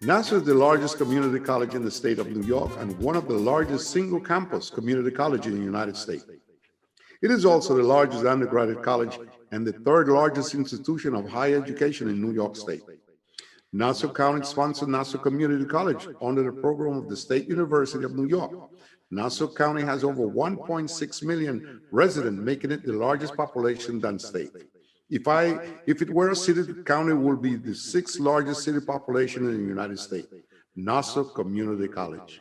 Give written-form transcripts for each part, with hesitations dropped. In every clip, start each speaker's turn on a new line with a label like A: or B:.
A: Nassau is the largest community college in the state of New York and one of the largest single-campus community colleges in the United States. It is also the largest undergraduate college and the third largest institution of higher education in New York State. Nassau County sponsored Nassau Community College under the program of the State University of New York. Nassau County has over 1.6 million residents, making it the largest population than state. If it were a city, the county would be the sixth largest city population in the United States. Nassau Community College.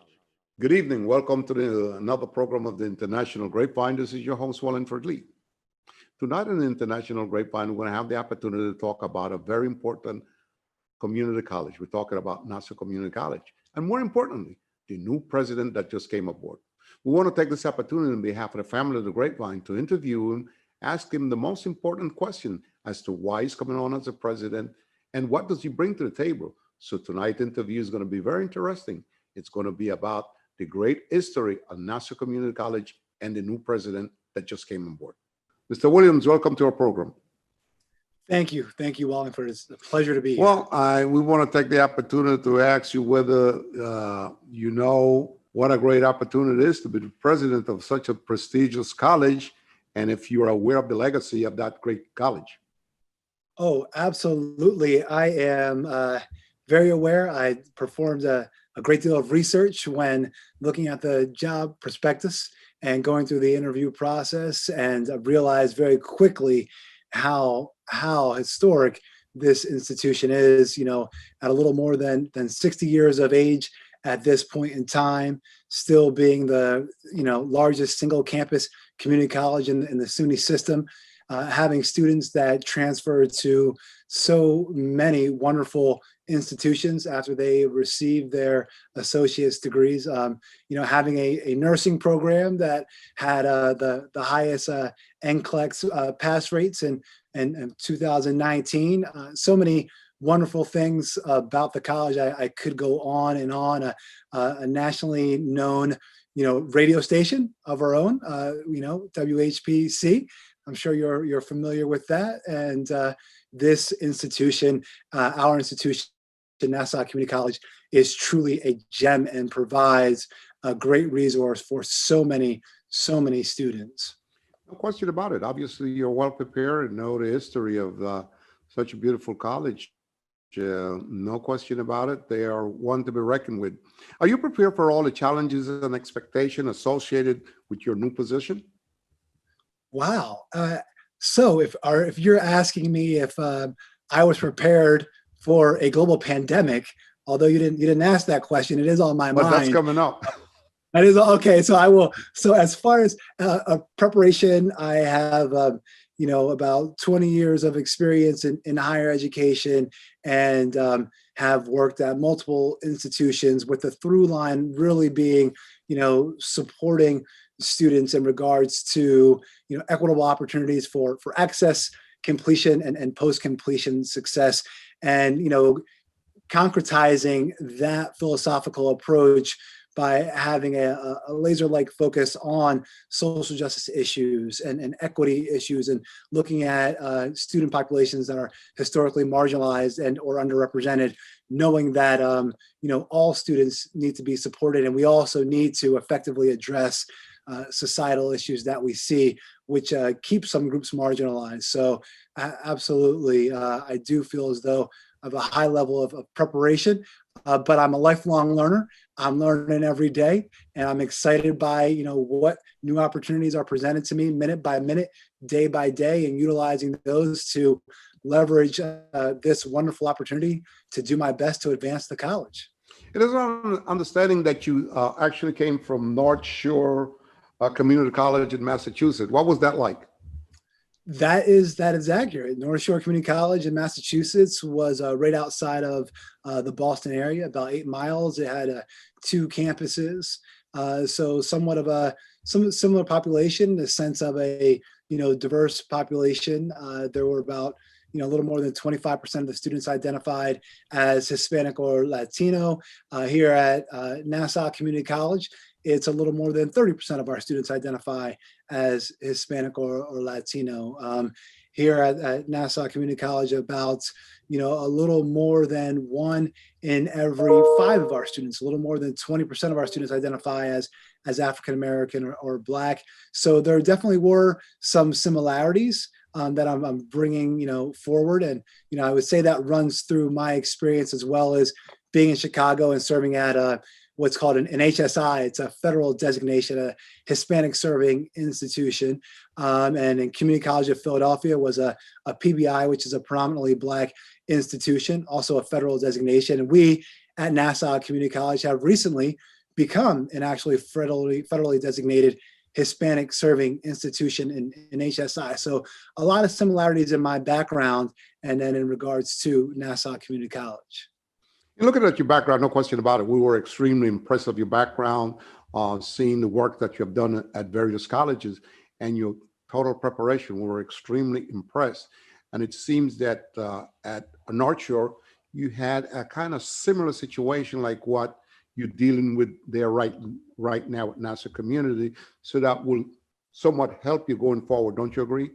A: Good evening. Welcome to another program of the International Grapevine. This is your host, Wallingford Lee. Tonight in the International Grapevine, we're going to have the opportunity to talk about a very important community college. We're talking about Nassau Community College. And more importantly, the new president that just came aboard. We want to take this opportunity on behalf of the family of the Grapevine to interview him, ask him the most important question as to why he's coming on as a president and what does he bring to the table. So tonight's interview is going to be very interesting. It's going to be about the great history of Nassau Community College and the new president that just came on board. Mr. Williams, welcome to our program.
B: Thank you. Thank you, Wallingford. It's a pleasure to be here.
A: Well, we want to take the opportunity to ask you whether you know what a great opportunity it is to be the president of such a prestigious college, and if you're aware of the legacy of that great college.
B: Oh, absolutely. I am very aware. I performed a great deal of research when looking at the job prospectus and going through the interview process, and I realized very quickly how historic this institution is, you know, at a little more than 60 years of age at this point in time, still being the, you know, largest single campus community college in the SUNY system, having students that transfer to so many wonderful institutions after they receive their associate's degrees. You know, having a nursing program that had the highest NCLEX pass rates in 2019. So many wonderful things about the college. I could go on and on. A nationally known, you know, radio station of our own, you know, WHPC. I'm sure you're familiar with that. And this institution, our institution, Nassau Community College, is truly a gem and provides a great resource for so many students.
A: No question about it. Obviously, you're well prepared and know the history of such a beautiful college. No question about it. They are one to be reckoned with. Are you prepared for all the challenges and expectations associated with your new position?
B: Wow. So if you're asking me if I was prepared for a global pandemic, although you didn't ask that question, it is on my mind.
A: But that's coming up.
B: That is okay. So I will. So as far as a preparation, I have you know, about 20 years of experience in higher education, and have worked at multiple institutions, with the through line really being, you know, supporting students in regards to, you know, equitable opportunities for access, completion, and post-completion success, and, you know, concretizing that philosophical approach by having a laser-like focus on social justice issues and equity issues, and looking at student populations that are historically marginalized and or underrepresented, knowing that you know, all students need to be supported, and we also need to effectively address societal issues that we see, which keep some groups marginalized. So absolutely, I do feel as though I have a high level of preparation, but I'm a lifelong learner. I'm learning every day, and I'm excited by what new opportunities are presented to me minute by minute, day by day, and utilizing those to leverage this wonderful opportunity to do my best to advance the college.
A: It is our understanding that you actually came from North Shore Community College in Massachusetts. What was that like?
B: That is accurate. North Shore Community College in Massachusetts was right outside of the Boston area, about 8 miles. It had 2 campuses, so somewhat of a similar population, in the sense of a diverse population. There were about a little more than 25% of the students identified as Hispanic or Latino. Here at Nassau Community College, it's a little more than 30% of our students identify as Hispanic or Latino. Here at Nassau Community College, about a little more than 1 in every 5 of our students, a little more than 20% of our students identify as African American or Black. So there definitely were some similarities that I'm bringing forward, and I would say that runs through my experience, as well as being in Chicago and serving at what's called an HSI. It's a federal designation, a Hispanic serving institution. And in Community College of Philadelphia was a PBI, which is a predominantly Black institution, also a federal designation. And we at Nassau Community College have recently become an actually federally designated Hispanic serving institution in HSI. So a lot of similarities in my background, and then in regards to Nassau Community College.
A: Looking at your background, no question about it, we were extremely impressed with your background, seeing the work that you have done at various colleges and your total preparation. We were extremely impressed. And it seems that at North Shore, you had a kind of similar situation like what you're dealing with there right now at Nassau Community. So that will somewhat help you going forward. Don't you agree?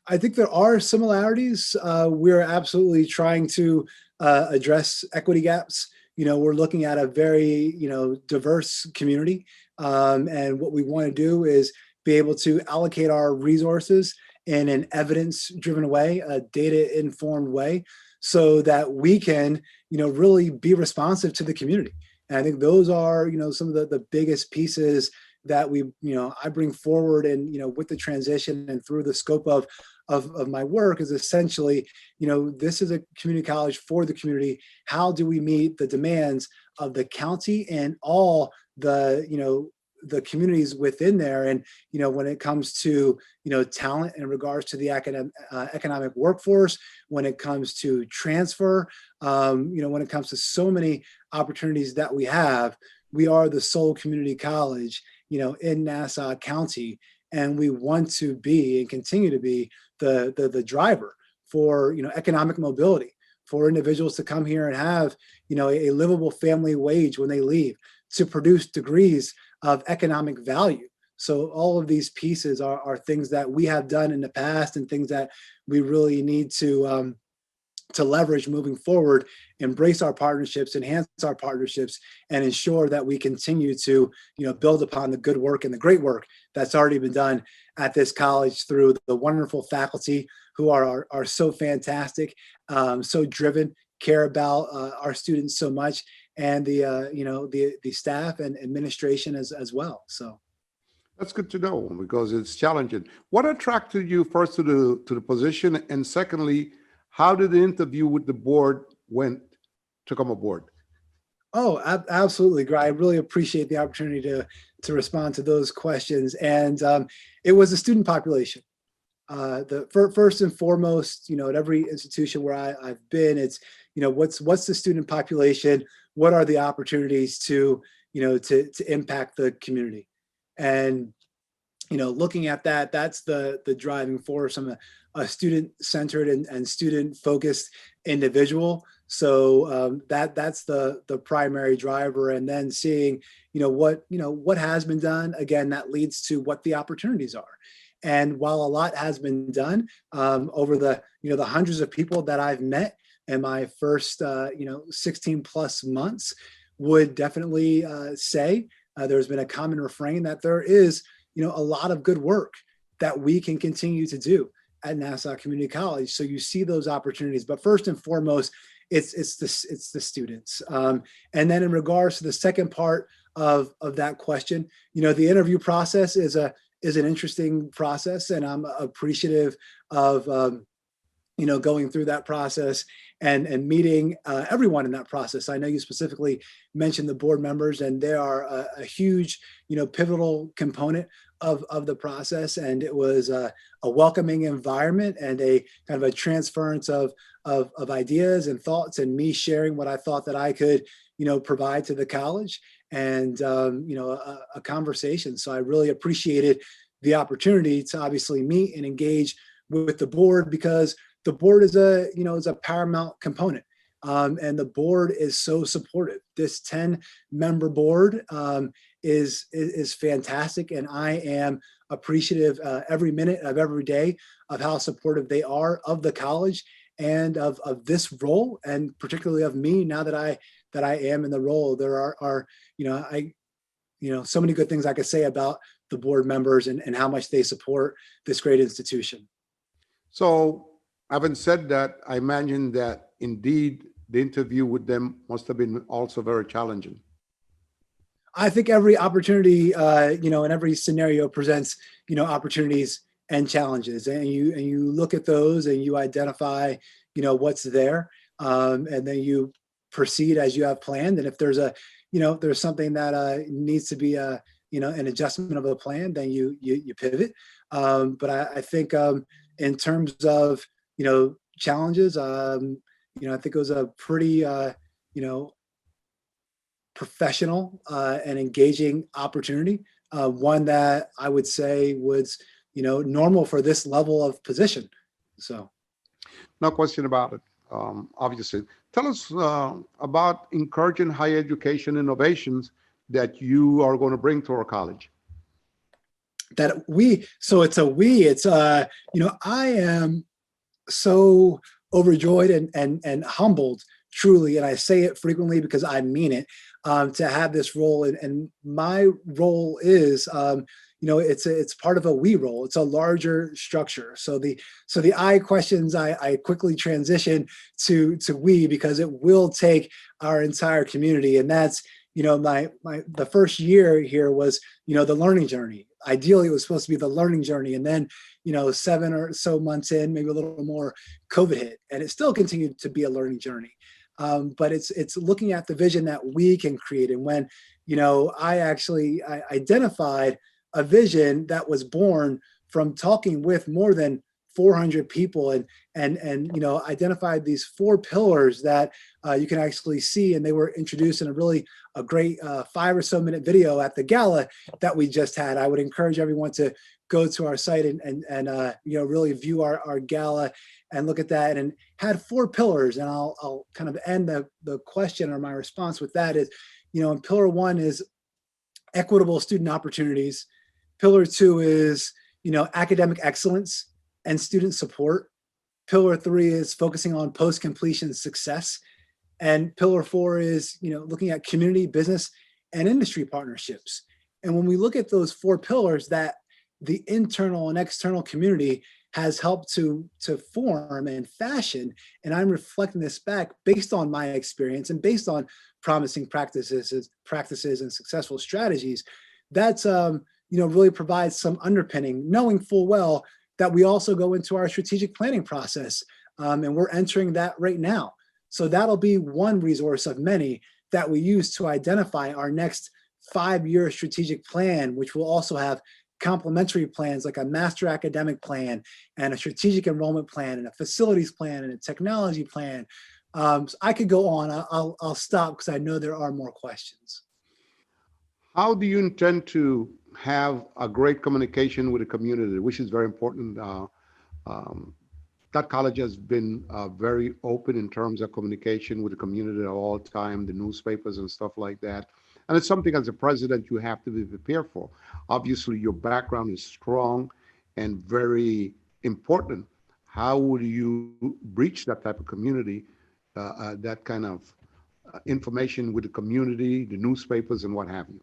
B: I think there are similarities. We're absolutely trying to address equity gaps. We're looking at a very, diverse community. And what we want to do is be able to allocate our resources in an evidence-driven way, a data-informed way, so that we can, really be responsive to the community. And I think those are, some of the biggest pieces that I bring forward, and, with the transition and through the scope of my work, is essentially, this is a community college for the community. How do we meet the demands of the county and all the communities within there? And, when it comes to, talent in regards to the economic workforce, when it comes to transfer, when it comes to so many opportunities that we have, we are the sole community college, in Nassau County. And we want to be and continue to be the driver for economic mobility, for individuals to come here and have a livable family wage when they leave, to produce degrees of economic value. So all of these pieces are things that we have done in the past, and things that we really need to leverage moving forward, embrace our partnerships, enhance our partnerships, and ensure that we continue to, build upon the good work and the great work that's already been done at this college through the wonderful faculty who are so fantastic, so driven, care about our students so much, and the staff and administration as well. So.
A: That's good to know, because it's challenging. What attracted you first to the position, and secondly, how did the interview with the board went to come aboard?
B: Oh, absolutely, I really appreciate the opportunity to respond to those questions. And it was the student population. First and foremost, at every institution where I've been, it's what's the student population? What are the opportunities to impact the community? And looking at that, that's the driving force. I'm a student-centered and student-focused individual. So that's the primary driver. And then seeing, what has been done, again, that leads to what the opportunities are. And while a lot has been done over the hundreds of people that I've met in my first 16 plus months, would definitely say there's been a common refrain that there is, a lot of good work that we can continue to do at Nassau Community College. So you see those opportunities, but first and foremost, it's the students. And then in regards to the second part of that question, the interview process is an interesting process, and I'm appreciative of going through that process and meeting everyone in that process. I know you specifically mentioned the board members, and they are a huge, pivotal component of the process. And it was a welcoming environment and a kind of a transference of ideas and thoughts, and me sharing what I thought that I could, provide to the college, and a conversation. So I really appreciated the opportunity to obviously meet and engage with the board, because the board is a paramount component, and the board is so supportive. This 10-member board is fantastic, and I am appreciative every minute of every day of how supportive they are of the college and of this role, and particularly of me now that I am in the role. There are so many good things I could say about the board members and how much they support this great institution.
A: So, having said that, I imagine that indeed the interview with them must have been also very challenging.
B: I think every opportunity, and every scenario presents, opportunities and challenges, and you look at those and you identify, what's there, and then you proceed as you have planned. And if there's there's something that needs to be an adjustment of a plan, then you pivot. But I think in terms of challenges, I think it was a pretty professional and engaging opportunity, one that I would say was normal for this level of position. So,
A: No question about it. Obviously, tell us about encouraging higher education innovations that you are going to bring to our college.
B: I am so overjoyed and humbled, truly, and I say it frequently because I mean it, to have this role. And my role is, it's part of a we role. It's a larger structure. So the I questions, I quickly transition to we, because it will take our entire community. And that's, the first year here was, the learning journey. Ideally, it was supposed to be the learning journey. And then, 7 or so months in, maybe a little more, COVID hit, and it still continued to be a learning journey. But it's looking at the vision that we can create. And when, I identified a vision that was born from talking with more than 400 people, and identified these 4 pillars that you can actually see, and they were introduced in a great 5 or so minute video at the gala that we just had. I would encourage everyone to go to our site and really view our gala and look at that, and had 4 pillars. And I'll kind of end the question or my response with that is, and pillar 1 is equitable student opportunities. Pillar 2 is, academic excellence and student support. Pillar 3 is focusing on post-completion success. And pillar 4 is, looking at community, business, and industry partnerships. And when we look at those 4 pillars that the internal and external community has helped to form and fashion, and I'm reflecting this back based on my experience and based on promising practices and successful strategies, that's really provides some underpinning, knowing full well that we also go into our strategic planning process, and we're entering that right now. So that'll be one resource of many that we use to identify our next 5-year strategic plan, which will also have complementary plans like a master academic plan and a strategic enrollment plan and a facilities plan and a technology plan. So I could go on. I'll stop because I know there are more questions.
A: How do you intend to have a great communication with the community, which is very important? That college has been very open in terms of communication with the community at all time, the newspapers and stuff like that. And it's something as a president you have to be prepared for. Obviously, your background is strong and very important. How would you breach that type of community, that kind of information with the community, the newspapers, and what have you?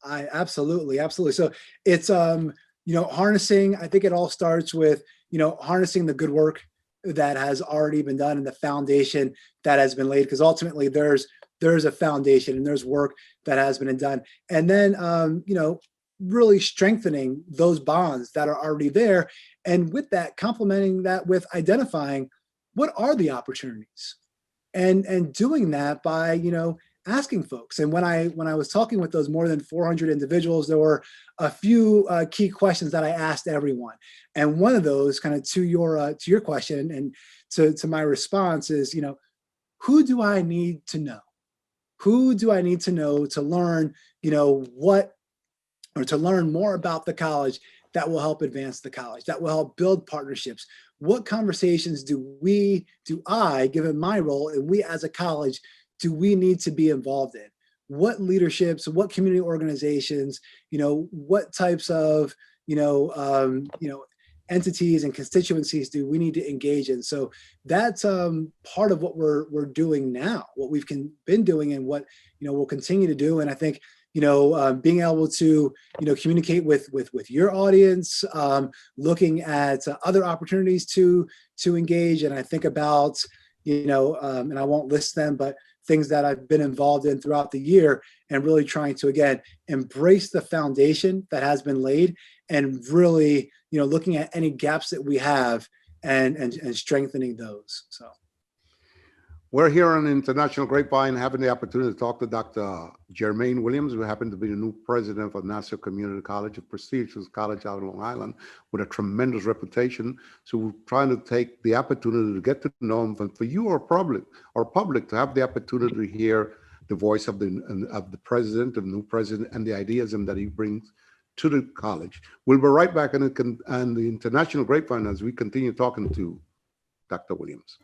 B: I absolutely, absolutely. So it's harnessing. I think it all starts with harnessing the good work that has already been done and the foundation that has been laid. Because ultimately, there's a foundation and there's work that has been done, and then really strengthening those bonds that are already there, and with that, complementing that with identifying what are the opportunities, and doing that by asking folks. And when I was talking with those more than 400 individuals, there were a few key questions that I asked everyone. And one of those, kind of to your question and to my response, is who do I need to know? Who do I need to know to learn what, or to learn more about the college that will help advance the college, that will help build partnerships? What conversations do I, given my role, and we as a college, do we need to be involved in? What leaderships, what community organizations, what types of, entities and constituencies do we need to engage in? So that's part of what we're doing now, what we've been doing, and what we'll continue to do. And I think being able to communicate with your audience, looking at other opportunities to engage. And I think about and I won't list them, but things that I've been involved in throughout the year, and really trying to, again, embrace the foundation that has been laid, and really looking at any gaps that we have, and strengthening those. So
A: We're here on International Grapevine having the opportunity to talk to Dr. Jermaine Williams, who happened to be the new president of Nassau Community College, a prestigious college out on Long Island with a tremendous reputation. So we're trying to take the opportunity to get to know him, and for you, our public, to have the opportunity to hear the voice of the president, the new president, and the ideas that he brings to the college. We'll be right back on the International Grapevine as we continue talking to Dr. Williams.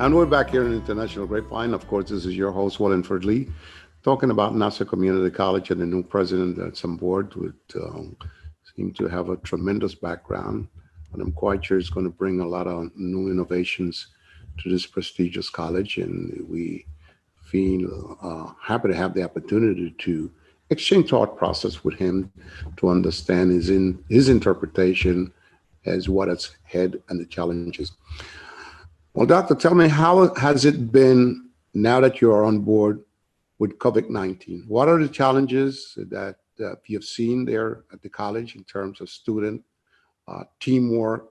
A: And we're back here in International Grapevine. Of course, this is your host, Wallingford Lee, talking about Nassau Community College and the new president that's on board, would seem to have a tremendous background. And I'm quite sure it's going to bring a lot of new innovations to this prestigious college. And we feel happy to have the opportunity to exchange thought process with him to understand his interpretation as what it's ahead and the challenges. Well, Doctor, tell me, how has it been now that you are on board with COVID-19? What are the challenges that you've seen there at the college in terms of student teamwork,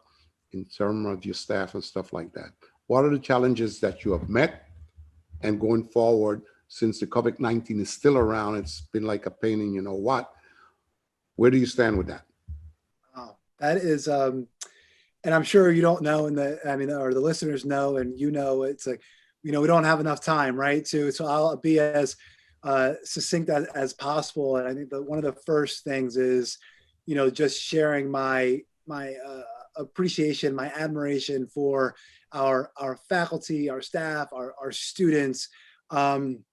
A: in terms of your staff and stuff like that? What are the challenges that you have met? And going forward, since the COVID-19 is still around, it's been like a pain in what? Where do you stand with that?
B: wow, that is and I'm sure you don't know, or the listeners know, and it's like, we don't have enough time, right? So I'll be as succinct as possible. And I think that one of the first things is, just sharing my appreciation, my admiration for our faculty, our staff, our students. Everyone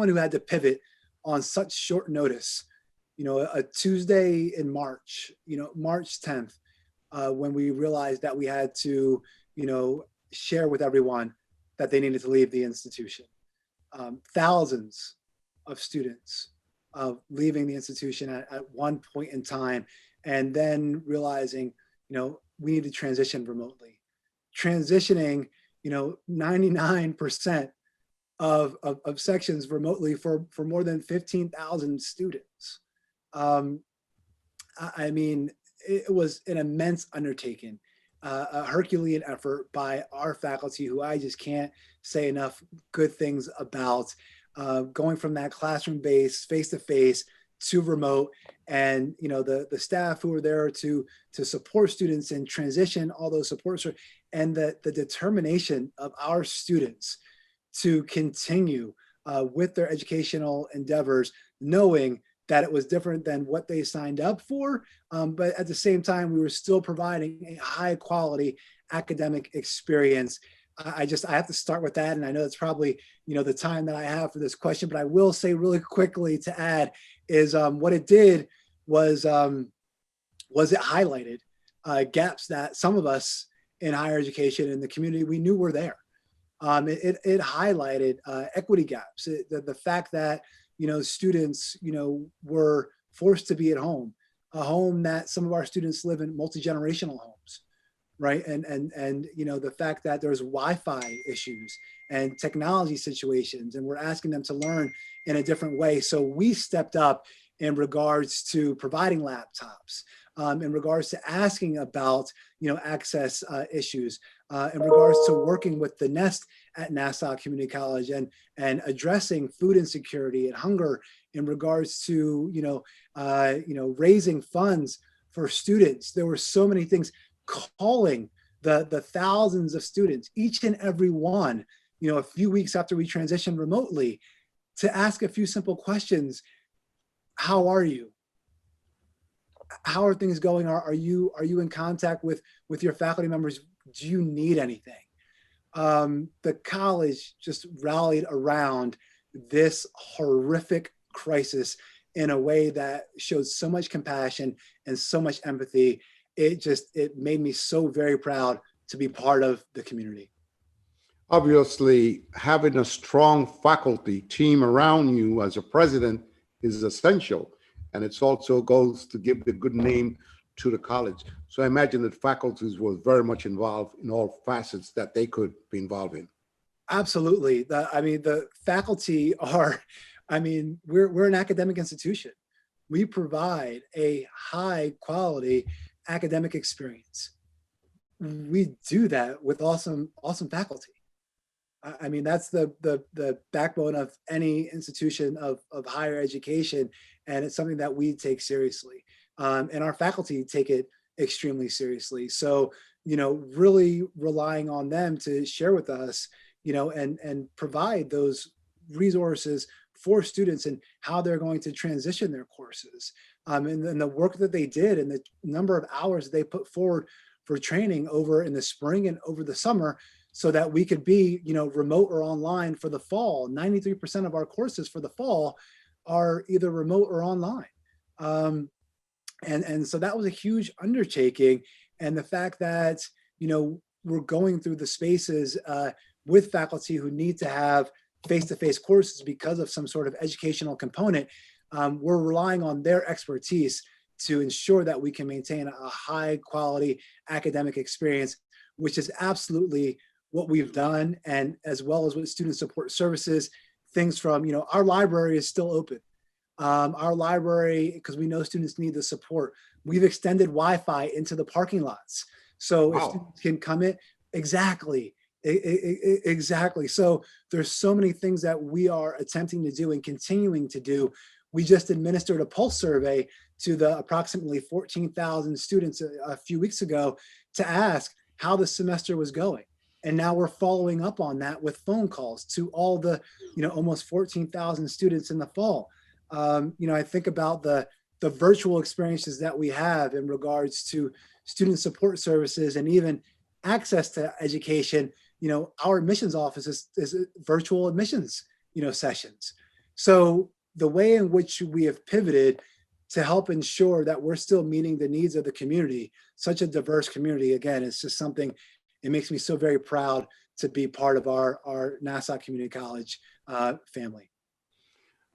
B: who had to pivot on such short notice. A Tuesday in March, March 10th, when we realized that we had to, share with everyone that they needed to leave the institution. Thousands of students leaving the institution at one point in time, and then realizing, we need to transition remotely. Transitioning, 99% of sections remotely for more than 15,000 students. I mean, it was an immense undertaking. a Herculean effort by our faculty, who I just can't say enough good things about, going from that classroom based face-to-face to remote. And the staff who are there to support students and transition all those supports, and the determination of our students to continue with their educational endeavors, knowing that it was different than what they signed up for. But at the same time, we were still providing a high quality academic experience. I have to start with that. And I know it's probably, the time that I have for this question, but I will say really quickly to add is what it did was it highlighted gaps that some of us in higher education in the community, we knew were there. It highlighted equity gaps, the fact that students were forced to be at home, a home that some of our students live in multi-generational homes, right? And the fact that there's Wi-Fi issues and technology situations, and we're asking them to learn in a different way. So we stepped up in regards to providing laptops, in regards to asking about access issues, in regards to working with the Nest at Nassau Community College and addressing food insecurity and hunger, in regards to raising funds for students. There were so many things, calling the thousands of students, each and every one, a few weeks after we transitioned remotely, to ask a few simple questions. How are you? How are things going? Are you in contact with your faculty members? Do you need anything? The college just rallied around this horrific crisis in a way that showed so much compassion and so much empathy. It made me so very proud to be part of the community.
A: Obviously, having a strong faculty team around you as a president is essential. And it also goes to give the good name to the college. So I imagine that faculties were very much involved in all facets that they could be involved in.
B: Absolutely. The faculty are, we're an academic institution. We provide a high quality academic experience. We do that with awesome faculty. That's the backbone of any institution of higher education. And it's something that we take seriously. And our faculty take it extremely seriously. So, really relying on them to share with us, and provide those resources for students and how they're going to transition their courses. And the work that they did and the number of hours they put forward for training over in the spring and over the summer, so that we could be, remote or online for the fall. 93% of our courses for the fall are either remote or online. And so that was a huge undertaking. And the fact that, we're going through the spaces with faculty who need to have face-to-face courses because of some sort of educational component, we're relying on their expertise to ensure that we can maintain a high quality academic experience, which is absolutely what we've done. And as well as with student support services, things from, our library is still open. Our library, because we know students need the support, we've extended Wi-Fi into the parking lots. So if students can come in, exactly. So there's so many things that we are attempting to do and continuing to do. We just administered a pulse survey to the approximately 14,000 students a few weeks ago to ask how the semester was going. And now we're following up on that with phone calls to all the, almost 14,000 students in the fall. I think about the virtual experiences that we have in regards to student support services and even access to education. Our admissions office is virtual admissions, sessions. So the way in which we have pivoted to help ensure that we're still meeting the needs of the community, such a diverse community, again, it's just something, it makes me so very proud to be part of our Nassau Community College family.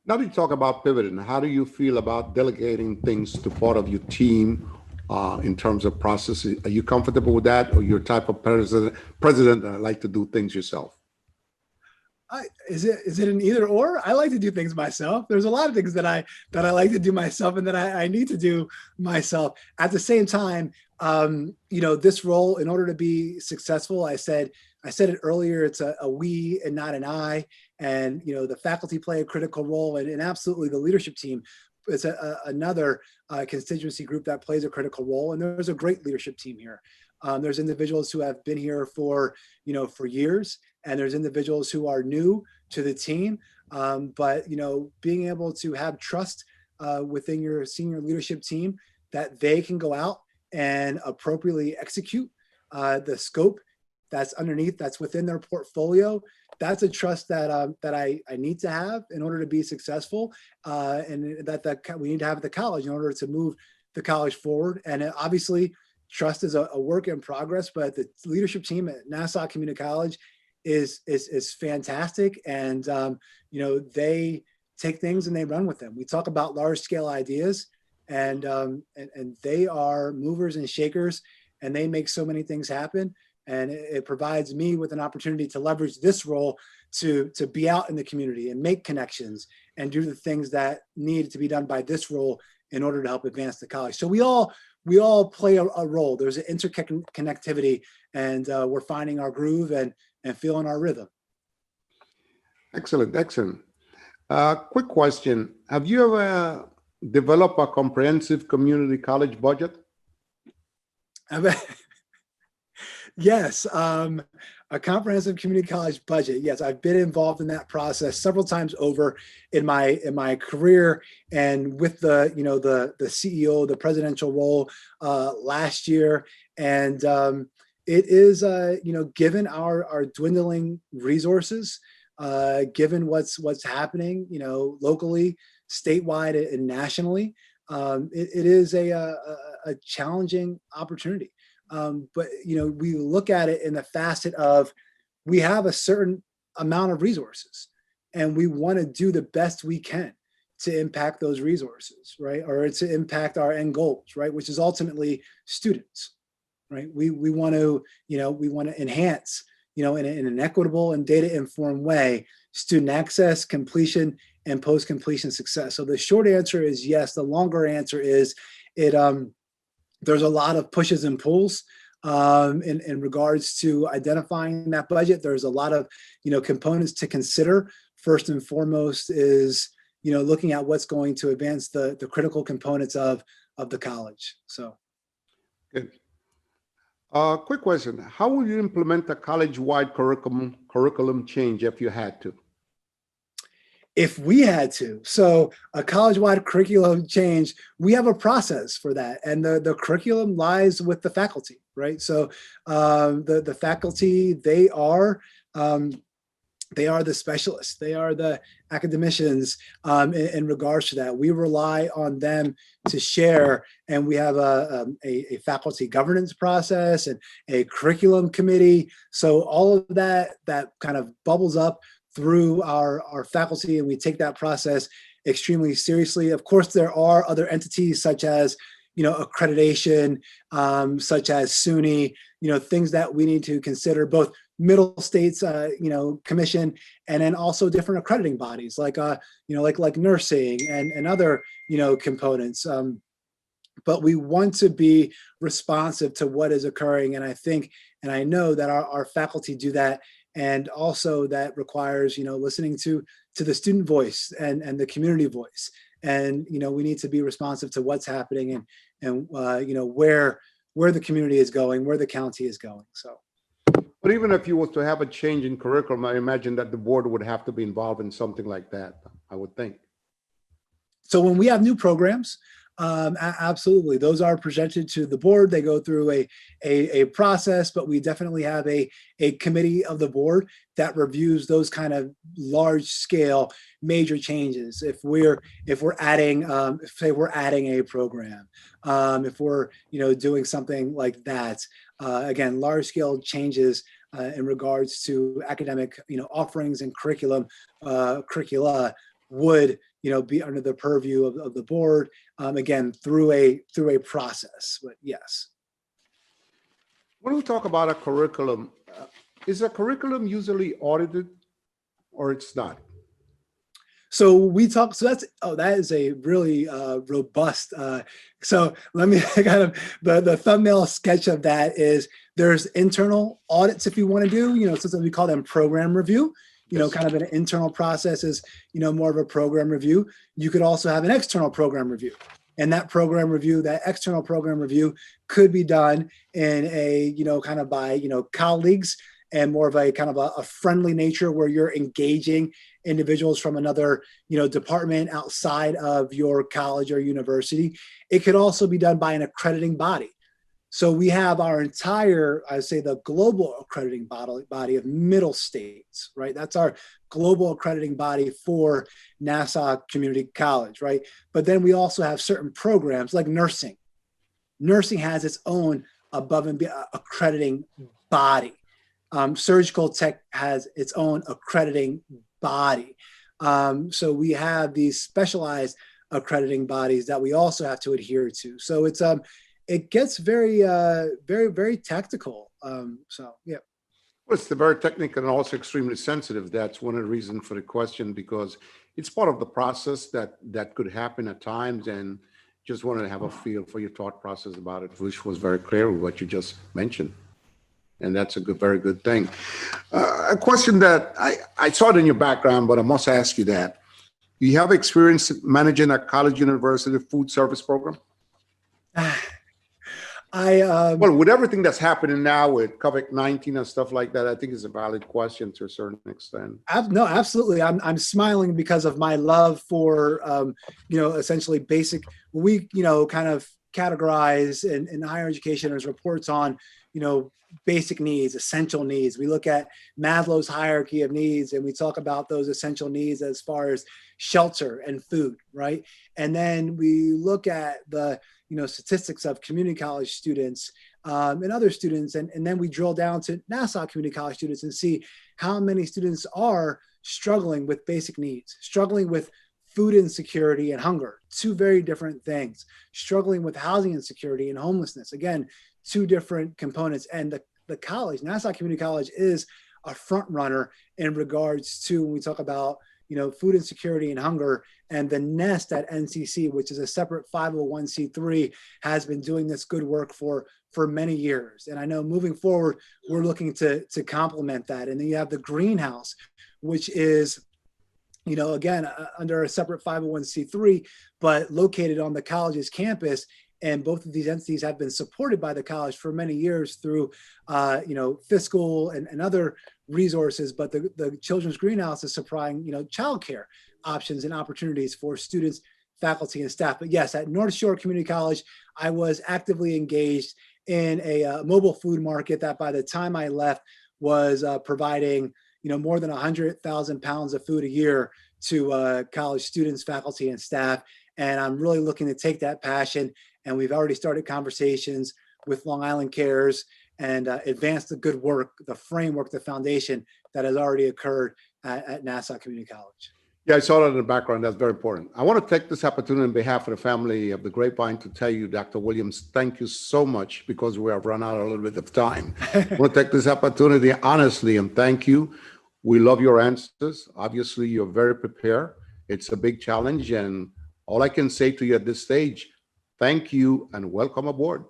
A: Now that you talk about pivoting, how do you feel about delegating things to part of your team in terms of process? Are you comfortable with that, or you're type of president that like to do things yourself?
B: Is it an either or? I like to do things myself. There's a lot of things that I like to do myself and that I need to do myself. At the same time, This role, in order to be successful, I said it earlier, it's a we and not an I. And, the faculty play a critical role, and absolutely the leadership team is another constituency group that plays a critical role. And there's a great leadership team here. There's individuals who have been here for years, and there's individuals who are new to the team. But being able to have trust within your senior leadership team that they can go out and appropriately execute the scope that's underneath, that's within their portfolio. That's a trust that I need to have in order to be successful, and that we need to have at the college in order to move the college forward. And obviously, trust is a work in progress, but the leadership team at Nassau Community College is fantastic, and they take things and they run with them. We talk about large scale ideas, and they are movers and shakers, and they make so many things happen. And it provides me with an opportunity to leverage this role to be out in the community and make connections and do the things that need to be done by this role in order to help advance the college. So we all play a role. There's an interconnectivity, and we're finding our groove and feeling our rhythm.
A: Excellent, excellent. Quick question. Have you ever developed a comprehensive community college budget?
B: Yes, a comprehensive community college budget. Yes, I've been involved in that process several times over in my career, and with the CEO, the presidential role last year. And it is given our dwindling resources, given what's happening locally, statewide, and nationally, it is a challenging opportunity. But we look at it in the facet of, we have a certain amount of resources, and we want to do the best we can to impact those resources, right? Or to impact our end goals, right? Which is ultimately students, right? We want to enhance, in an equitable and data informed way, student access, completion, and post completion success. So the short answer is yes. The longer answer is there's a lot of pushes and pulls in regards to identifying that budget. There's a lot of components to consider. First and foremost is looking at what's going to advance the critical components of the college. So
A: good. Quick question. How will you implement a college-wide curriculum change if you had to?
B: If we had to, so a college-wide curriculum change, we have a process for that, and the curriculum lies with the faculty, right? So the faculty, they are the specialists, they are the academicians in regards to that. We rely on them to share, and we have a faculty governance process and a curriculum committee. So all of that kind of bubbles up through our faculty, and we take that process extremely seriously. Of course, there are other entities such as accreditation, such as SUNY, things that we need to consider, both middle states, commission, and then also different accrediting bodies like nursing and other components. But we want to be responsive to what is occurring, and I think, and I know that our faculty do that. And also that requires, listening to the student voice and the community voice. And, we need to be responsive to what's happening and where the community is going, where the county is going. So.
A: But even if you was to have a change in curriculum, I imagine that the board would have to be involved in something like that, I would think.
B: So when we have new programs, absolutely, those are presented to the board. They go through a process, but we definitely have a committee of the board that reviews those kind of large scale major changes. If we're adding, say we're adding a program, if we're doing something like that, again, large scale changes in regards to academic offerings and curricula would be under the purview of the board, again through a process. But yes.
A: When we talk about a curriculum, is a curriculum usually audited or it's not?
B: So we talk. So that is a really robust. So let me kind of the thumbnail sketch of that is there's internal audits if you want to do. Something we call them program review.
A: Yes.
B: Kind of an internal process is more of a program review. You could also have an external program review, and that external program review could be done in a kind of by colleagues and more of a kind of a friendly nature where you're engaging individuals from another department outside of your college or university. It could also be done by an accrediting body. So we have our entire, I say, the global accrediting body of middle states, right? That's our global accrediting body for Nassau Community College, right? But then we also have certain programs like nursing. Nursing has its own above and beyond accrediting body. Surgical tech has its own accrediting body. So we have these specialized accrediting bodies that we also have to adhere to. So it gets very, very, very tactical. So yeah.
A: Well, it's very technical and also extremely sensitive. That's one of the reasons for the question, because it's part of the process that could happen at times, and just wanted to have a feel for your thought process about it, which was very clear with what you just mentioned. And that's a very good thing. A question that I saw it in your background, but I must ask you that. You have experience managing a college university food service program? Well, with everything that's happening now with COVID-19 and stuff like that, I think it's a valid question to a certain extent.
B: No, absolutely. I'm smiling because of my love for, essentially basic, we, kind of categorize in higher education as reports on, basic needs, essential needs. We look at Maslow's hierarchy of needs, and we talk about those essential needs as far as shelter and food, right? And then we look at the, statistics of community college students and other students. And then we drill down to Nassau Community College students and see how many students are struggling with basic needs, struggling with food insecurity and hunger, two very different things, struggling with housing insecurity and homelessness. Again, two different components. And the college, Nassau Community College, is a front runner in regards to when we talk about food insecurity and hunger. And the Nest at NCC, which is a separate 501c3, has been doing this good work for many years. And I know moving forward, we're looking to complement that. And then you have the Greenhouse, which is, again, under a separate 501c3, but located on the college's campus. And both of these entities have been supported by the college for many years through, fiscal and other resources. But the Children's Greenhouse is supplying, childcare options and opportunities for students, faculty, and staff. But yes, at North Shore Community College, I was actively engaged in a mobile food market that by the time I left was providing, more than 100,000 pounds of food a year to college students, faculty, and staff. And I'm really looking to take that passion. And we've already started conversations with Long Island Cares and advance the good work, the framework, the foundation that has already occurred at Nassau Community College.
A: Yeah, I saw that in the background. That's very important. I want to take this opportunity on behalf of the family of the Grapevine to tell you, Dr. Williams, thank you so much, because we have run out a little bit of time. I want to take this opportunity honestly and thank you. We love your answers. Obviously, you're very prepared. It's a big challenge. And all I can say to you at this stage, thank you and welcome aboard.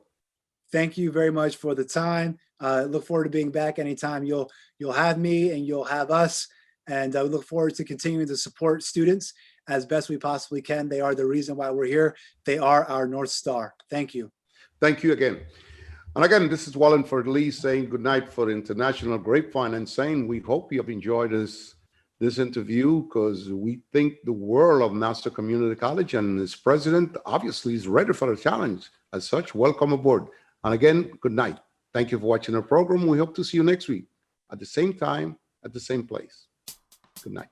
B: Thank you very much for the time. Look forward to being back anytime you'll have me and you'll have us. And we look forward to continuing to support students as best we possibly can. They are the reason why we're here. They are our North Star. Thank you.
A: Thank you again. And again, this is Wallingford Lee saying good night for the International Grapevine and saying we hope you have enjoyed this interview, because we think the world of Nassau Community College, and its president obviously is ready for the challenge. As such, welcome aboard. And again, good night. Thank you for watching our program. We hope to see you next week at the same time, at the same place. Good night.